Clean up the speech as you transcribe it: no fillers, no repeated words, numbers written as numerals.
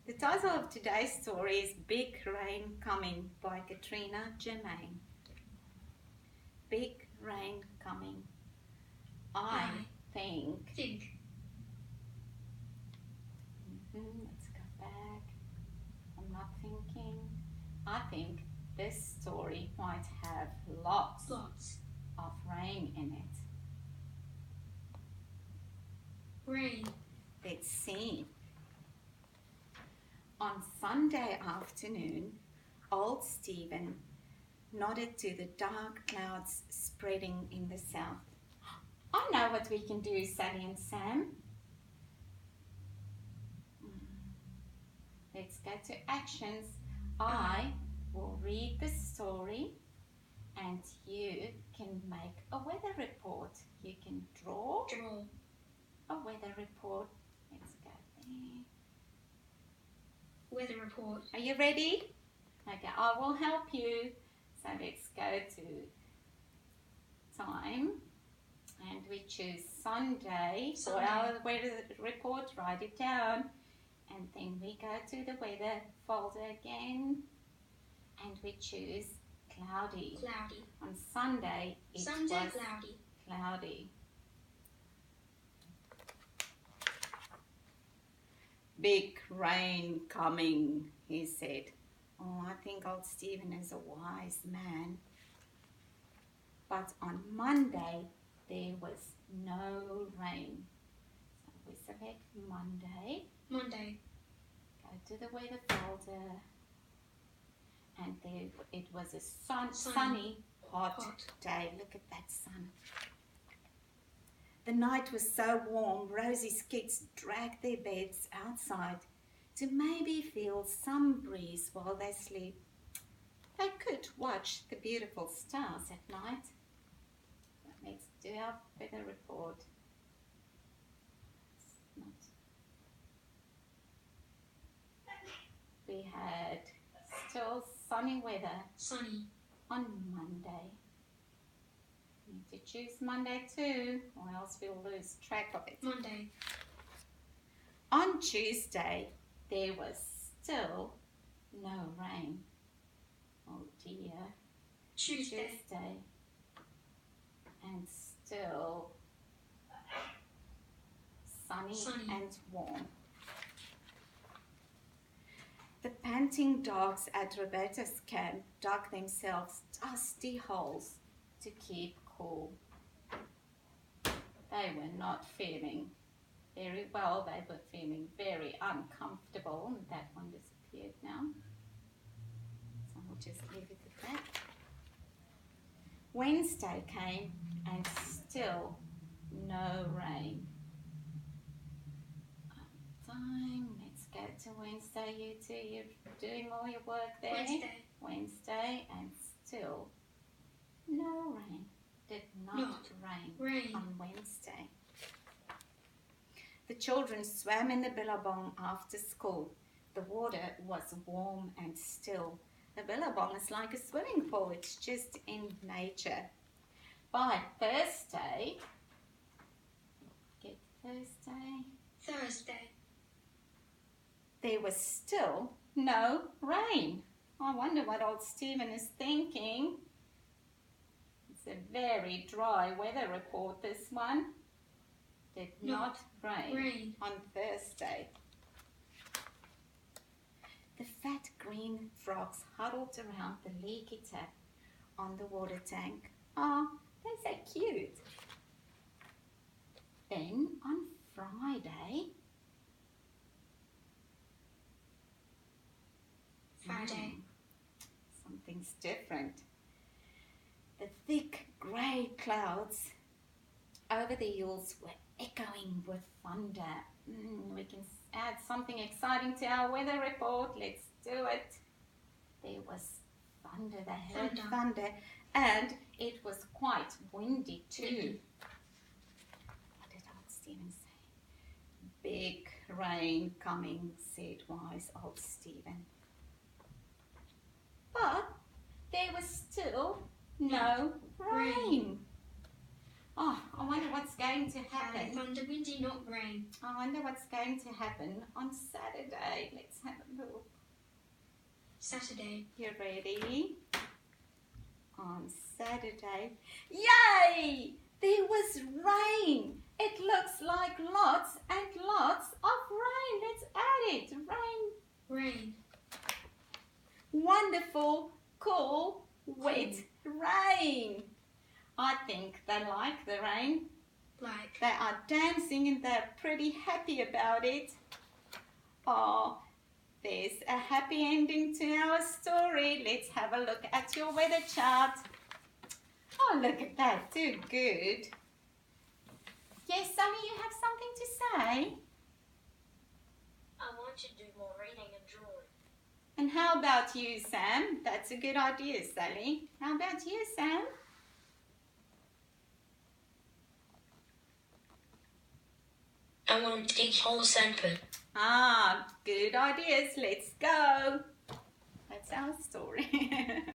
The title of today's story is Big Rain Coming by Jelene. Big rain coming. I think. Let's go back. I'm not thinking. I think this story might have lots of rain in it. Rain. Let's see. On Sunday afternoon, old Stephen nodded to the dark clouds spreading in the south. I know what we can do, Sally and Sam. Let's go to actions. I will read the story and you can make a weather report. You can draw a weather report. Let's go there. Weather report. Are you ready? Okay, I will help you. So let's go to time and we choose Sunday for our weather report. Write it down and then we go to the weather folder again and we choose cloudy. On Sunday it was cloudy. Big rain coming, he said. Oh, I think old Stephen is a wise man. But on Monday, there was no rain. So we select Monday. Go to the weather folder. And there it was a sunny, hot day. Look at that sun. The night was so warm, Rosie's kids dragged their beds outside to maybe feel some breeze while they sleep. They could watch the beautiful stars at night. Let's do our weather report. We had still sunny weather on Monday. Need to choose Monday too, or else we'll lose track of it. On Tuesday, there was still no rain. Oh dear. Tuesday. And still sunny and warm. The panting dogs at Roberta's camp dug themselves dusty holes to keep cool. They were not feeling very well. They were feeling very uncomfortable. And that one disappeared now. So we'll just leave it at that. Wednesday came and still no rain. Time. Let's go to Wednesday. You two, you're doing all your work there. Wednesday and still no rain. Did not rain on Wednesday. The children swam in the billabong after school. The water was warm and still. The billabong is like a swimming pool. It's just in nature. By Thursday, there was still no rain. I wonder what old Stephen is thinking. It's a very dry weather report, this one. Did not rain on Thursday. The fat green frogs huddled around the leaky tap on the water tank. Oh, they're so cute. Then on Friday, something's different. The thick grey clouds over the hills were echoing with thunder. We can add something exciting to our weather report. Let's do it. There was thunder. They heard thunder and it was quite windy too. What did old Stephen say? Big rain coming, said wise old Stephen. But there was still no rain. Oh, I wonder what's going to happen. Thunder, windy, not rain. I wonder what's going to happen on Saturday. Let's have a Saturday. You ready? On Saturday. Yay! There was rain. It looks like lots and lots of rain. Let's add it. Rain. Rain. Wonderful, cool, wet rain. I think they like the rain. Like. They are dancing and they're pretty happy about it. Oh, there's a happy ending to our story. Let's have a look at your weather chart. Oh, look at that. Too good. Yes, Sammy, you have something to say? I want to do more reading and drawing. And how about you, Sam? That's a good idea, Sally. How about you, Sam? I want to dig holes and put. Ah, good ideas. Let's go. That's our story.